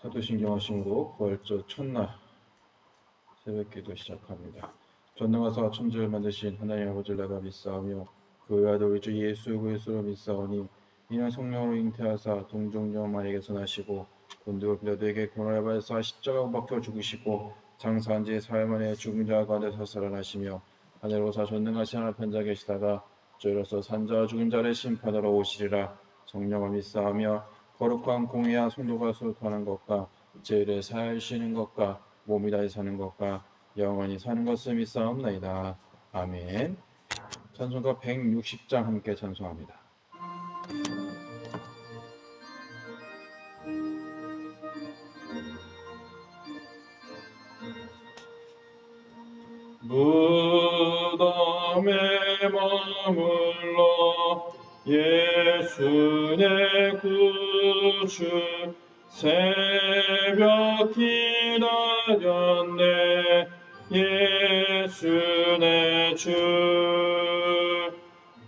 사도신경 하심으로 부활절 첫날 새벽기도 시작합니다. 전능하사 천지를 만드신 하나님 아버지를 내가 믿사오며 그 아들 우리 주 예수 그리스도로 믿사오니 이는 성령으로 잉태하사 동정녀 마리아에게서 나시고 본디오 빌라도에게 고난을 받으사 십자가에 박혀 죽으시고 장사한 지 사흘 만에 죽은 자 가운데서 살아나시며 하늘로 사 전능하신 하나님 편자 계시다가 저희로서 산자와 죽은 자를 심판하러 오시리라. 성령을 믿사오며 거룩한 공의와 성도가 소통하는 것과 죄를 사하시는 것과 몸이 다시 사는 것과 영원히 사는 것을 믿사옵나이다. 아멘. 찬송가 160장 함께 찬송합니다. 무덤에 머물러 예수 내 구주 새벽 기다렸네. 예수 내 주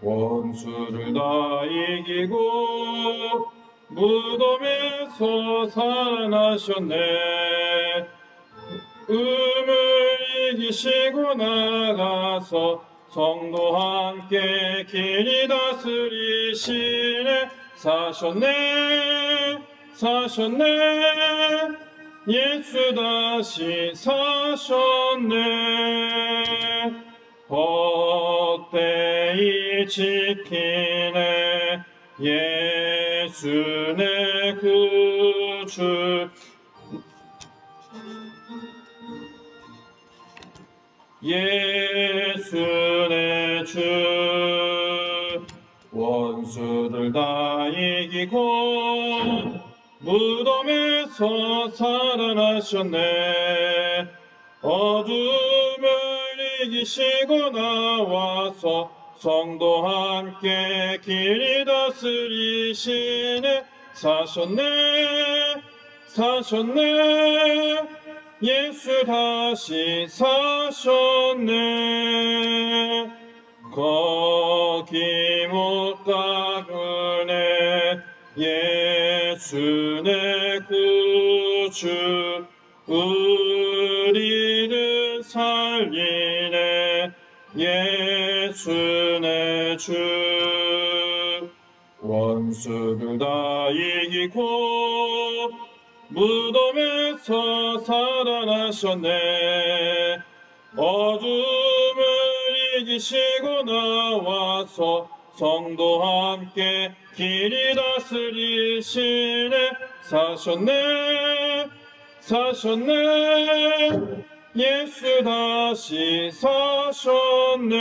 원수를 다 이기고 무덤에서 살아나셨네. 음을 이기시고 나가서 성도와 함께 길이 다스리시네. 사셨네 예수 다시 사셨네. 헛되이 지키네. 예수 내 구주 예수 내 주 원수를 다 이기고 무덤에서 살아나셨네. 어둠을 이기시고 나와서 성도와 함께 길이 다스리시네. 사셨네 예수 다시 사셨네. 거기 못 가그네. 예수 내 구주 우리를 살리네. 예수 내 주 원수를 다 이기고 무덤에서 살아나셨네. 어둠을 이기시고 나와서 성도와 함께 길이 다스리시네. 사셨네 예수 다시 사셨네.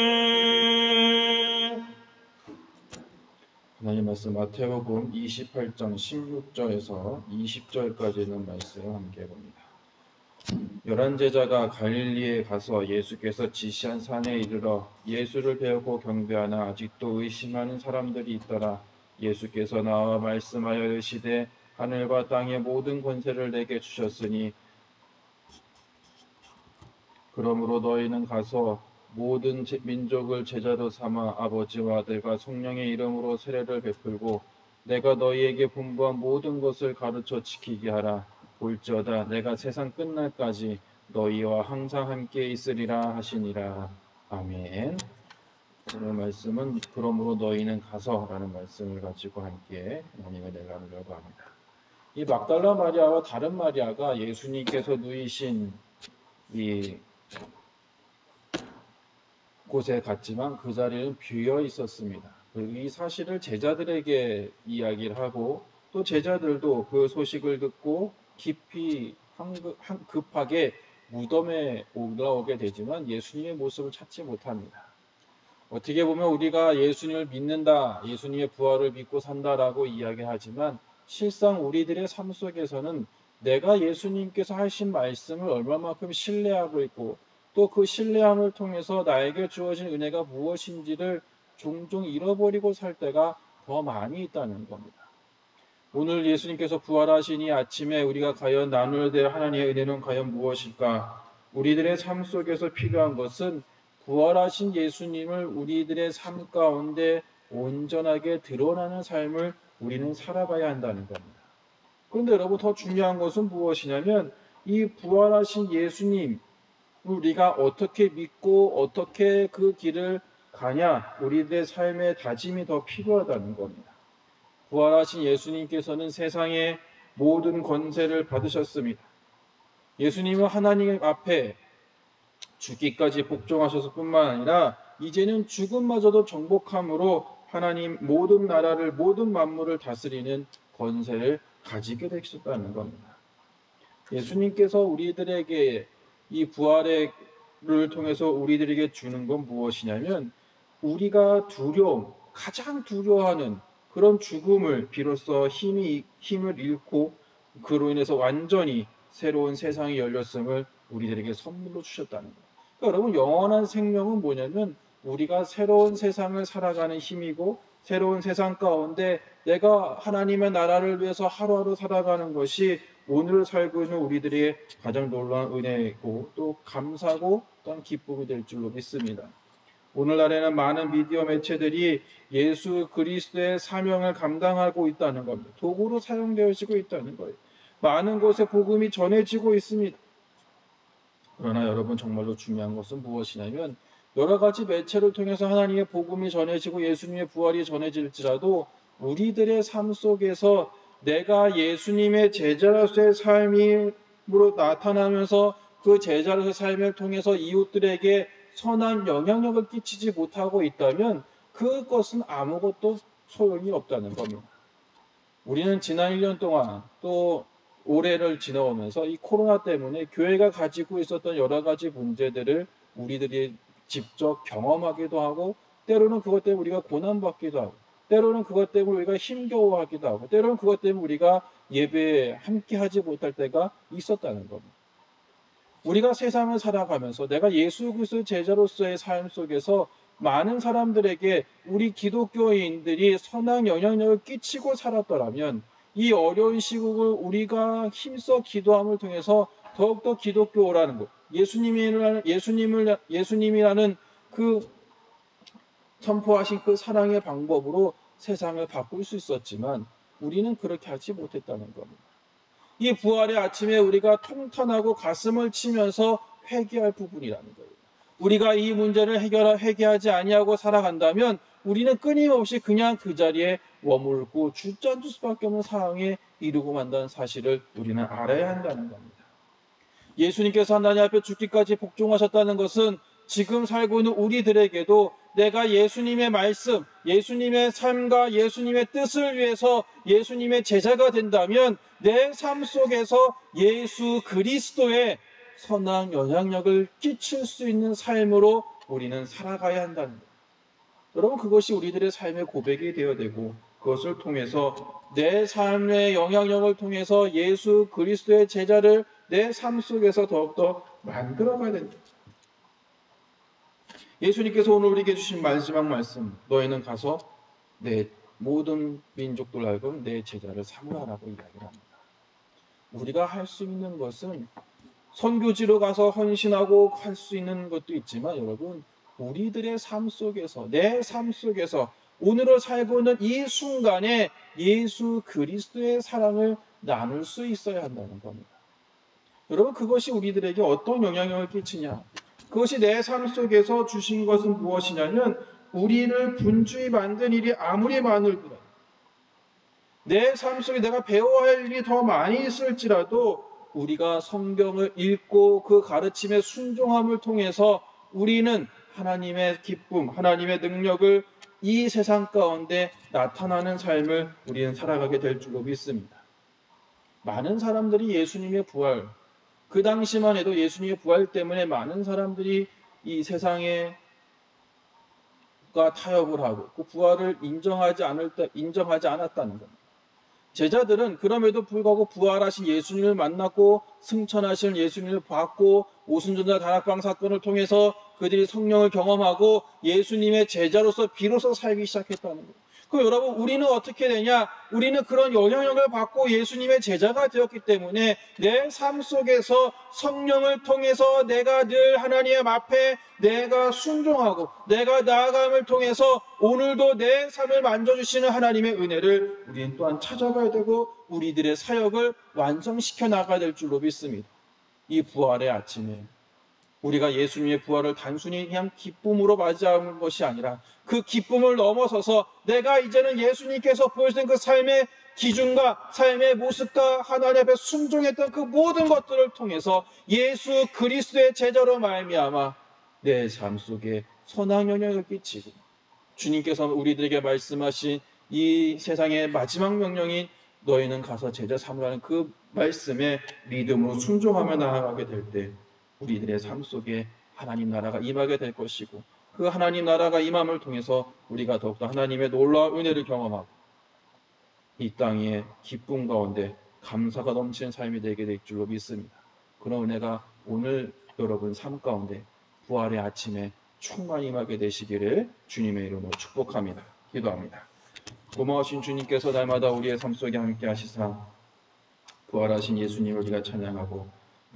하나님 말씀 마태복음 28장 16절에서 20절까지 있는 말씀 함께 봅니다. 11제자가 갈릴리에 가서 예수께서 지시한 산에 이르러 예수를 배우고 경배하나 아직도 의심하는 사람들이 있더라. 예수께서 나와 말씀하여 이르시되 하늘과 땅의 모든 권세를 내게 주셨으니 그러므로 너희는 가서 모든 민족을 제자로 삼아 아버지와 아들과 성령의 이름으로 세례를 베풀고 내가 너희에게 분부한 모든 것을 가르쳐 지키게 하라. 볼지어다 내가 세상 끝날까지 너희와 항상 함께 있으리라 하시니라. 아멘. 오늘 말씀은 그러므로 너희는 가서 라는 말씀을 가지고 함께 하나님의 은혜를 나누려고 합니다. 이 막달라 마리아와 다른 마리아가 예수님께서 누이신 이 곳에 갔지만 그 자리는 비어 있었습니다. 이 사실을 제자들에게 이야기를 하고 또 제자들도 그 소식을 듣고 깊이 급하게 무덤에 올라오게 되지만 예수님의 모습을 찾지 못합니다. 어떻게 보면 우리가 예수님을 믿는다, 예수님의 부활을 믿고 산다라고 이야기하지만 실상 우리들의 삶 속에서는 내가 예수님께서 하신 말씀을 얼마만큼 신뢰하고 있고 또 그 신뢰함을 통해서 나에게 주어진 은혜가 무엇인지를 종종 잃어버리고 살 때가 더 많이 있다는 겁니다. 오늘 예수님께서 부활하신 이 아침에 우리가 과연 나눠야 될 하나님의 은혜는 과연 무엇일까? 우리들의 삶 속에서 필요한 것은 부활하신 예수님을 우리들의 삶 가운데 온전하게 드러나는 삶을 우리는 살아가야 한다는 겁니다. 그런데 여러분 더 중요한 것은 무엇이냐면 이 부활하신 예수님 우리가 어떻게 믿고 어떻게 그 길을 가냐 우리들의 삶의 다짐이 더 필요하다는 겁니다. 부활하신 예수님께서는 세상의 모든 권세를 받으셨습니다. 예수님은 하나님 앞에 죽기까지 복종하셔서 뿐만 아니라 이제는 죽음마저도 정복함으로 하나님 모든 나라를 모든 만물을 다스리는 권세를 가지게 되셨다는 겁니다. 예수님께서 우리들에게 이 부활을 통해서 우리들에게 주는 건 무엇이냐면 우리가 가장 두려워하는 그런 죽음을 비로소 힘을 잃고 그로 인해서 완전히 새로운 세상이 열렸음을 우리들에게 선물로 주셨다는 거예요. 그러니까 여러분 영원한 생명은 뭐냐면 우리가 새로운 세상을 살아가는 힘이고 새로운 세상 가운데 내가 하나님의 나라를 위해서 하루하루 살아가는 것이 오늘을 살고 있는 우리들의 가장 놀라운 은혜이고 또 감사고 또한 기쁨이 될 줄로 믿습니다. 오늘날에는 많은 미디어 매체들이 예수 그리스도의 사명을 감당하고 있다는 겁니다. 도구로 사용되어지고 있다는 거예요. 많은 곳에 복음이 전해지고 있습니다. 그러나 여러분 정말로 중요한 것은 무엇이냐면 여러 가지 매체를 통해서 하나님의 복음이 전해지고 예수님의 부활이 전해질지라도 우리들의 삶 속에서 내가 예수님의 제자로서의 삶으로 나타나면서 그 제자로서의 삶을 통해서 이웃들에게 선한 영향력을 끼치지 못하고 있다면 그것은 아무것도 소용이 없다는 겁니다. 우리는 지난 1년 동안 또 올해를 지나오면서 이 코로나 때문에 교회가 가지고 있었던 여러 가지 문제들을 우리들이 직접 경험하기도 하고 때로는 그것 때문에 우리가 고난받기도 하고 때로는 그것 때문에 우리가 힘겨워하기도 하고 때로는 그것 때문에 우리가 예배에 함께하지 못할 때가 있었다는 겁니다. 우리가 세상을 살아가면서 내가 예수 그리스도 제자로서의 삶 속에서 많은 사람들에게 우리 기독교인들이 선한 영향력을 끼치고 살았더라면 이 어려운 시국을 우리가 힘써 기도함을 통해서 더욱더 기독교라는 것, 예수님이라는 그 선포하신 그 사랑의 방법으로 세상을 바꿀 수 있었지만 우리는 그렇게 하지 못했다는 겁니다. 이 부활의 아침에 우리가 통탄하고 가슴을 치면서 회개할 부분이라는 거예요. 우리가 이 문제를 해결하지 아니하고 살아간다면 우리는 끊임없이 그냥 그 자리에 머물고 주저앉을 수밖에 없는 상황에 이르고 만다는 사실을 우리는 알아야 한다는 겁니다. 예수님께서 하나님 앞에 죽기까지 복종하셨다는 것은 지금 살고 있는 우리들에게도 내가 예수님의 말씀, 예수님의 삶과 예수님의 뜻을 위해서 예수님의 제자가 된다면 내 삶 속에서 예수 그리스도의 선한 영향력을 끼칠 수 있는 삶으로 우리는 살아가야 한다는 것. 여러분 그것이 우리들의 삶의 고백이 되어야 되고 그것을 통해서 내 삶의 영향력을 통해서 예수 그리스도의 제자를 내 삶 속에서 더욱더 만들어가야 된다. 예수님께서 오늘 우리에게 주신 마지막 말씀, 너희는 가서 내 모든 민족들 알고 내 제자를 삼으라라고 이야기를 합니다. 우리가 할 수 있는 것은 선교지로 가서 헌신하고 할 수 있는 것도 있지만 여러분 우리들의 삶 속에서 내 삶 속에서 오늘을 살고 있는 이 순간에 예수 그리스도의 사랑을 나눌 수 있어야 한다는 겁니다. 여러분 그것이 우리들에게 어떤 영향력을 끼치냐? 그것이 내 삶 속에서 주신 것은 무엇이냐면 우리를 분주히 만든 일이 아무리 많을지라도 내 삶 속에 내가 배워야 할 일이 더 많이 있을지라도 우리가 성경을 읽고 그 가르침에 순종함을 통해서 우리는 하나님의 기쁨, 하나님의 능력을 이 세상 가운데 나타나는 삶을 우리는 살아가게 될 줄로 믿습니다. 많은 사람들이 예수님의 부활, 그 당시만 해도 예수님의 부활 때문에 많은 사람들이 이 세상에 타협을 하고 그 부활을 인정하지 않았다는 겁니다. 제자들은 그럼에도 불구하고 부활하신 예수님을 만났고 승천하신 예수님을 봤고 오순절날 다락방 사건을 통해서 그들이 성령을 경험하고 예수님의 제자로서 비로소 살기 시작했다는 거예요. 그 여러분, 우리는 어떻게 되냐? 우리는 그런 영향력을 받고 예수님의 제자가 되었기 때문에 내 삶 속에서 성령을 통해서 내가 늘 하나님 앞에 내가 순종하고 내가 나아감을 통해서 오늘도 내 삶을 만져주시는 하나님의 은혜를 우리는 또한 찾아가야 되고 우리들의 사역을 완성시켜 나가야 될 줄로 믿습니다. 이 부활의 아침에 우리가 예수님의 부활을 단순히 그냥 기쁨으로 맞이하는 것이 아니라 그 기쁨을 넘어서서 내가 이제는 예수님께서 보여주신 그 삶의 기준과 삶의 모습과 하나님 앞에 순종했던 그 모든 것들을 통해서 예수 그리스도의 제자로 말미암아 내 삶 속에 선한 영향을 끼치고 주님께서 우리들에게 말씀하신 이 세상의 마지막 명령인 너희는 가서 제자 삼으라는 그 말씀에 믿음으로 순종하며 나아가게 될 때 우리들의 삶 속에 하나님 나라가 임하게 될 것이고 그 하나님 나라가 임함을 통해서 우리가 더욱더 하나님의 놀라운 은혜를 경험하고 이 땅의 기쁨 가운데 감사가 넘치는 삶이 되게 될 줄로 믿습니다. 그런 은혜가 오늘 여러분 삶 가운데 부활의 아침에 충만히 임하게 되시기를 주님의 이름으로 축복합니다. 기도합니다. 고마우신 주님께서 날마다 우리의 삶 속에 함께 하시사 부활하신 예수님을 우리가 찬양하고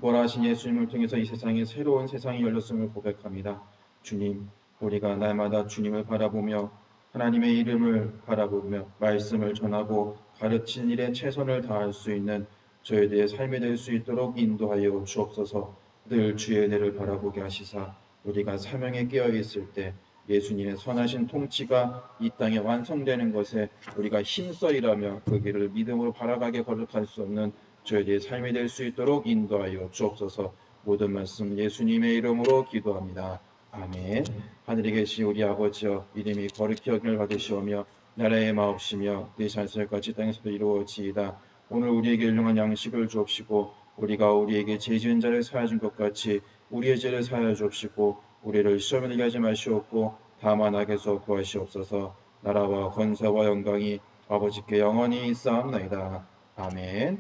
부활하신 예수님을 통해서 이 세상에 새로운 세상이 열렸음을 고백합니다. 주님, 우리가 날마다 주님을 바라보며 하나님의 이름을 바라보며 말씀을 전하고 가르치는 일에 최선을 다할 수 있는 저희들의 삶이 될 수 있도록 인도하여 주옵소서. 늘 주의 은혜를 바라보게 하시사 우리가 사명에 깨어 있을 때 예수님의 선하신 통치가 이 땅에 완성되는 것에 우리가 힘써 일하며 그 길을 믿음으로 바라가게 거듭할 수 없는 저희들의 삶이 될 수 있도록 인도하여 주옵소서. 모든 말씀 예수님의 이름으로 기도합니다. 아멘. 하늘에 계신 우리 아버지여, 이름이 거룩히 여김을 받으시오며 나라의 마옵시며 뜻이 하늘같이 땅에서도 이루어지이다. 오늘 우리에게 일용할 양식을 주옵시고 우리가 우리에게 죄 지은 자를 사하여 준 것 같이 우리의 죄를 사하여 주옵시고 우리를 시험에 들게 하지 마시옵고 다만 악에서 구하시옵소서. 나라와 권세와 영광이 아버지께 영원히 있사옵나이다. 아멘.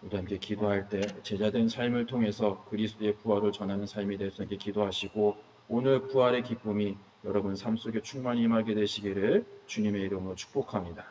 우리 함께 기도할 때 제자된 삶을 통해서 그리스도의 부활을 전하는 삶이 될 수 있게 기도하시고 오늘 부활의 기쁨이 여러분 삶 속에 충만히 임하게 되시기를 주님의 이름으로 축복합니다.